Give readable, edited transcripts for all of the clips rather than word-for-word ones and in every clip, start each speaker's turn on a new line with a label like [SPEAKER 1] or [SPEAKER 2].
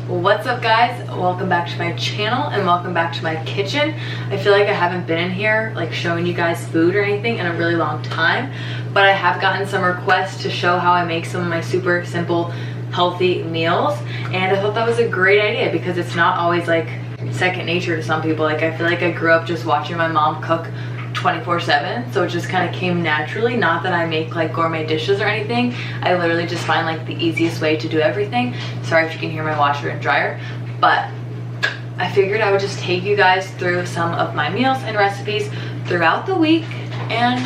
[SPEAKER 1] What's up, guys? Welcome back to my channel and welcome back to my kitchen. I feel like I haven't been in here like showing you guys food or anything in a really long time, but I have gotten some requests to show how I make some of my super simple healthy meals, and I thought that was a great idea because it's not always like second nature to some people. Like, I feel like I grew up just watching my mom cook 24/7, so it just kind of came naturally. Not that I make like gourmet dishes or anything. I literally just find like the easiest way to do everything. Sorry if you can hear my washer and dryer, but I figured I would just take you guys through some of my meals and recipes throughout the week, and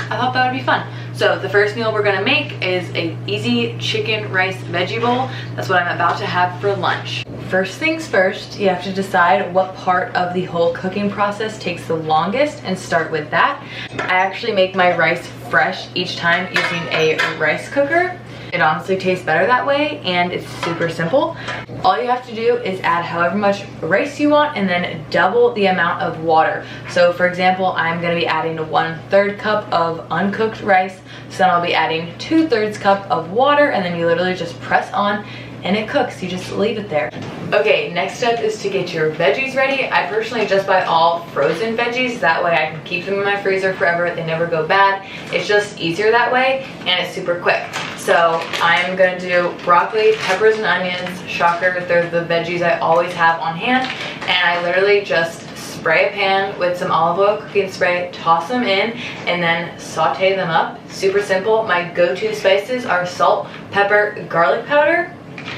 [SPEAKER 1] I thought that would be fun. So the first meal we're gonna make is a easy chicken rice veggie bowl. That's what I'm about to have for lunch. First things first, you have to decide what part of the whole cooking process takes the longest and start with that. I actually make my rice fresh each time using a rice cooker. It honestly tastes better that way, and it's super simple. All you have to do is add however much rice you want and then double the amount of water. So for example, I'm gonna be adding 1/3 cup of uncooked rice. So then I'll be adding 2/3 cup of water, and then you literally just press on and it cooks. You just leave it there. Okay, next step is to get your veggies ready. I personally just buy all frozen veggies. That way I can keep them in my freezer forever. They never go bad. It's just easier that way, and it's super quick. So I'm gonna do broccoli, peppers, and onions. Shocker, they're the veggies I always have on hand. And I literally just spray a pan with some olive oil cooking spray, toss them in, and then saute them up. Super simple. My go-to spices are salt, pepper, garlic powder.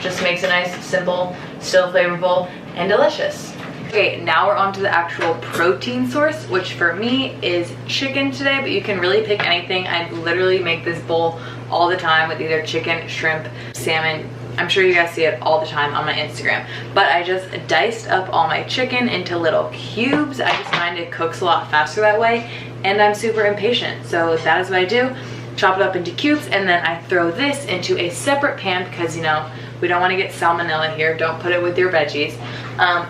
[SPEAKER 1] Just makes it nice, simple, still flavorful, and delicious. Okay, now we're on to the actual protein source, which for me is chicken today, but you can really pick anything. I literally make this bowl all the time with either chicken, shrimp, salmon. I'm sure you guys see it all the time on my Instagram. But I just diced up all my chicken into little cubes. I just find it cooks a lot faster that way, and I'm super impatient. So that is what I do. Chop it up into cubes, and then I throw this into a separate pan because, you know, we don't want to get salmonella here. Don't put it with your veggies.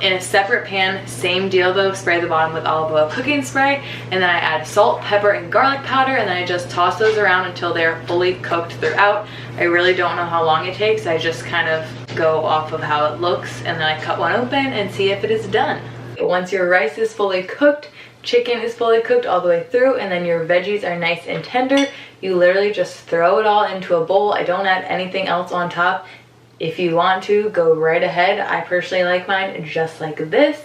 [SPEAKER 1] In a separate pan, same deal though, spray the bottom with olive oil cooking spray, and then I add salt, pepper, and garlic powder, and then I just toss those around until they're fully cooked throughout. I really don't know how long it takes. I just kind of go off of how it looks, and then I cut one open and see if it is done. Once your rice is fully cooked, chicken is fully cooked all the way through, and then your veggies are nice and tender, you literally just throw it all into a bowl. I don't add anything else on top. If you want to, go right ahead. I personally like mine just like this.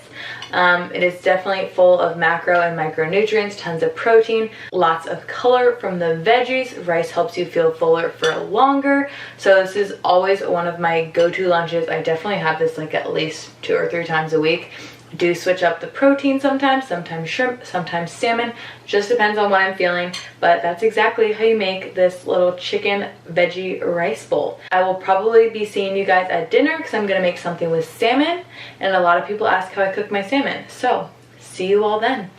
[SPEAKER 1] It is definitely full of macro and micronutrients, tons of protein, lots of color from the veggies. Rice helps you feel fuller for longer. So this is always one of my go-to lunches. I definitely have this like at least 2 or 3 times a week. Do switch up the protein sometimes shrimp, sometimes salmon, just depends on what I'm feeling, but that's exactly how you make this little chicken veggie rice bowl. I will probably be seeing you guys at dinner because I'm gonna make something with salmon, and a lot of people ask how I cook my salmon, so see you all then.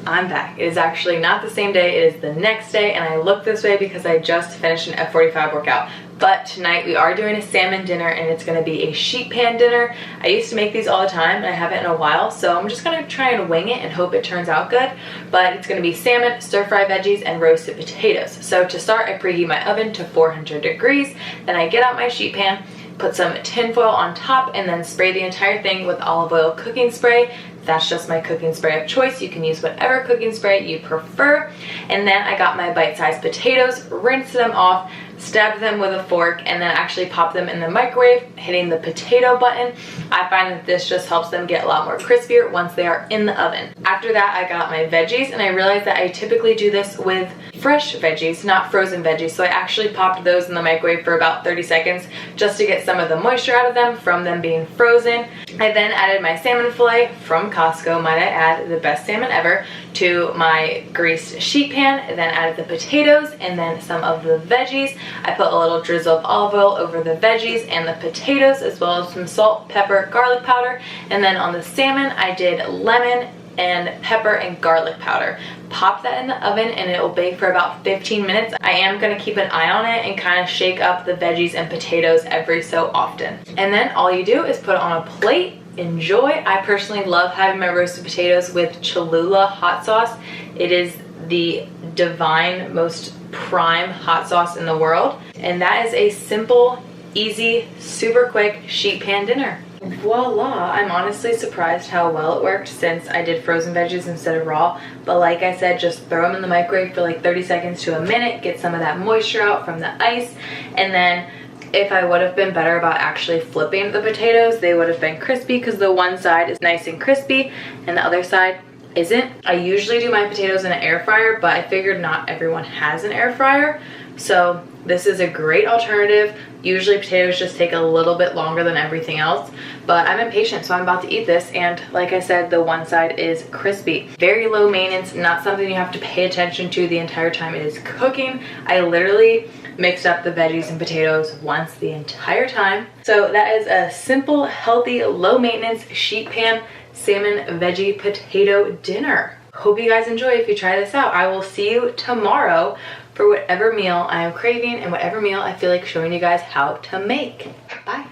[SPEAKER 1] I'm back. It is actually not the same day, it is the next day, and I look this way because I just finished an F45 workout. But tonight we are doing a salmon dinner, and it's gonna be a sheet pan dinner. I used to make these all the time, and I haven't in a while, so I'm just gonna try and wing it and hope it turns out good. But it's gonna be salmon, stir-fry veggies, and roasted potatoes. So to start, I preheat my oven to 400 degrees. Then I get out my sheet pan, put some tin foil on top, and then spray the entire thing with olive oil cooking spray. That's just my cooking spray of choice. You can use whatever cooking spray you prefer. And then I got my bite-sized potatoes, rinsed them off, stabbed them with a fork, and then actually popped them in the microwave, hitting the potato button. I find that this just helps them get a lot more crispier once they are in the oven. After that, I got my veggies, and I realized that I typically do this with fresh veggies, not frozen veggies. So I actually popped those in the microwave for about 30 seconds just to get some of the moisture out of them from them being frozen. I then added my salmon fillet from Costco, might I add, the best salmon ever, to my greased sheet pan, and then added the potatoes and then some of the veggies. I put a little drizzle of olive oil over the veggies and the potatoes, as well as some salt, pepper, garlic powder, and then on the salmon I did lemon and pepper and garlic powder. Pop that in the oven and it will bake for about 15 minutes. I am going to keep an eye on it and kind of shake up the veggies and potatoes every so often. And then all you do is put it on a plate. Enjoy. I personally love having my roasted potatoes with Cholula hot sauce. It is the divine, most prime hot sauce in the world, and that is a simple easy, super quick sheet pan dinner. Voila! I'm honestly surprised how well it worked since I did frozen veggies instead of raw. But like I said, just throw them in the microwave for like 30 seconds to a minute, get some of that moisture out from the ice, and then if I would have been better about actually flipping the potatoes, they would have been crispy because the one side is nice and crispy and the other side isn't. I usually do my potatoes in an air fryer, but I figured not everyone has an air fryer. So this is a great alternative. Usually potatoes just take a little bit longer than everything else, but I'm impatient, so I'm about to eat this. And like I said, the one side is crispy. Very low maintenance, not something you have to pay attention to the entire time it is cooking. I literally mixed up the veggies and potatoes once the entire time. So that is a simple, healthy, low maintenance sheet pan salmon veggie potato dinner. Hope you guys enjoy if you try this out. I will see you tomorrow for whatever meal I am craving and whatever meal I feel like showing you guys how to make. Bye.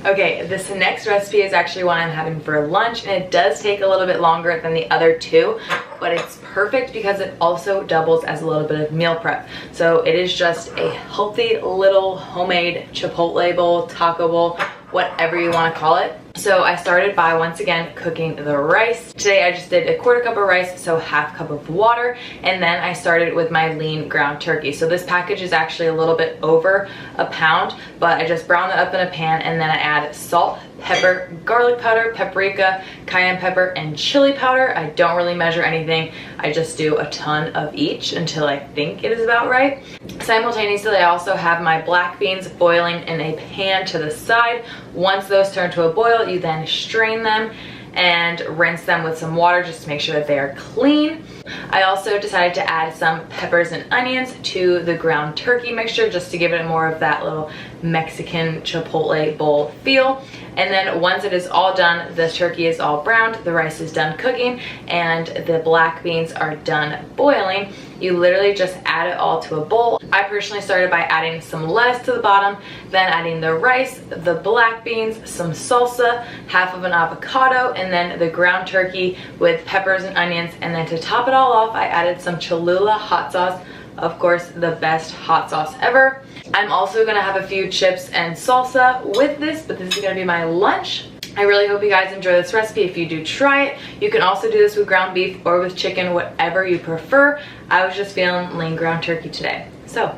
[SPEAKER 1] Okay, this next recipe is actually one I'm having for lunch, and it does take a little bit longer than the other two, but it's perfect because it also doubles as a little bit of meal prep. So it is just a healthy little homemade Chipotle bowl, taco bowl, whatever you want to call it. So I started by once again cooking the rice. Today I just did a 1/4 cup of rice, so 1/2 cup of water, and then I started with my lean ground turkey. So this package is actually a little bit over a pound, but I just browned it up in a pan, and then I add salt, pepper, garlic powder, paprika, cayenne pepper, and chili powder. I don't really measure anything. I just do a ton of each until I think it is about right. Simultaneously, I also have my black beans boiling in a pan to the side. Once those turn to a boil, you then strain them and rinse them with some water just to make sure that they are clean. I also decided to add some peppers and onions to the ground turkey mixture just to give it more of that little Mexican Chipotle bowl feel. And then once it is all done, the turkey is all browned, the rice is done cooking, and the black beans are done boiling, you literally just add it all to a bowl. I personally started by adding some lettuce to the bottom, then adding the rice, the black beans, some salsa, 1/2 of an avocado, and then the ground turkey with peppers and onions. And then to top it all off, I added some Cholula hot sauce. Of course, the best hot sauce ever. I'm also gonna have a few chips and salsa with this, but this is gonna be my lunch. I really hope you guys enjoy this recipe. If you do, try it. You can also do this with ground beef or with chicken, whatever you prefer. I was just feeling lean ground turkey today. So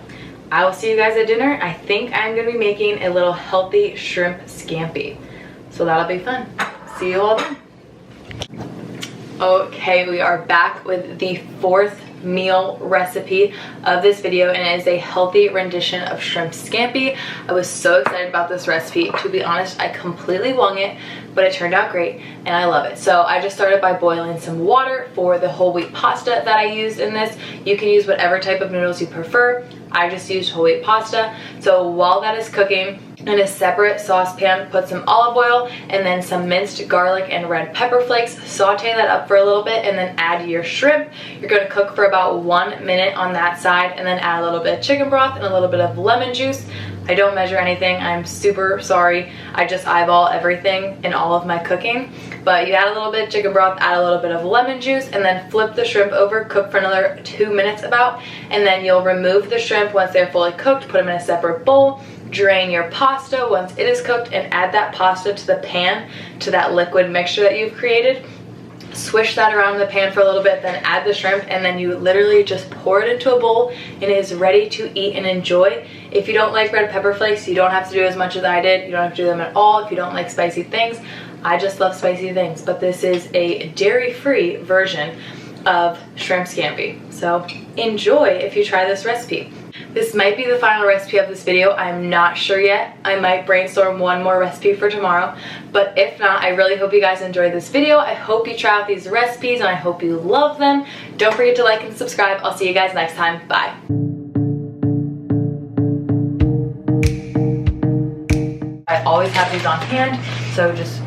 [SPEAKER 1] I will see you guys at dinner. I think I'm gonna be making a little healthy shrimp scampi. So that'll be fun. See you all then. Okay, we are back with the 4th meal recipe of this video, and it is a healthy rendition of shrimp scampi. I was so excited about this recipe. To be honest, I completely wung it, but it turned out great and I love it. So I just started by boiling some water for the whole wheat pasta that I used in this. You can use whatever type of noodles you prefer. I just used whole wheat pasta. So while that is cooking, in a separate saucepan, put some olive oil and then some minced garlic and red pepper flakes. Saute that up for a little bit and then add your shrimp. You're going to cook for about 1 minute on that side, and then add a little bit of chicken broth and a little bit of lemon juice. I don't measure anything. I'm super sorry. I just eyeball everything in all of my cooking. But you add a little bit of chicken broth, add a little bit of lemon juice, and then flip the shrimp over, cook for another 2 minutes about, and then you'll remove the shrimp once they're fully cooked, put them in a separate bowl. Drain your pasta once it is cooked and add that pasta to the pan, to that liquid mixture that you've created. Swish that around in the pan for a little bit, then add the shrimp, and then you literally just pour it into a bowl and it is ready to eat and enjoy. If you don't like red pepper flakes, you don't have to do as much as I did. You don't have to do them at all if you don't like spicy things. I just love spicy things, but this is a dairy-free version of shrimp scampi. So enjoy if you try this recipe. This might be the final recipe of this video. I'm not sure yet. I might brainstorm one more recipe for tomorrow, but if not, I really hope you guys enjoyed this video. I hope you try out these recipes and I hope you love them. Don't forget to like and subscribe. I'll see you guys next time. Bye. I always have these on hand, so just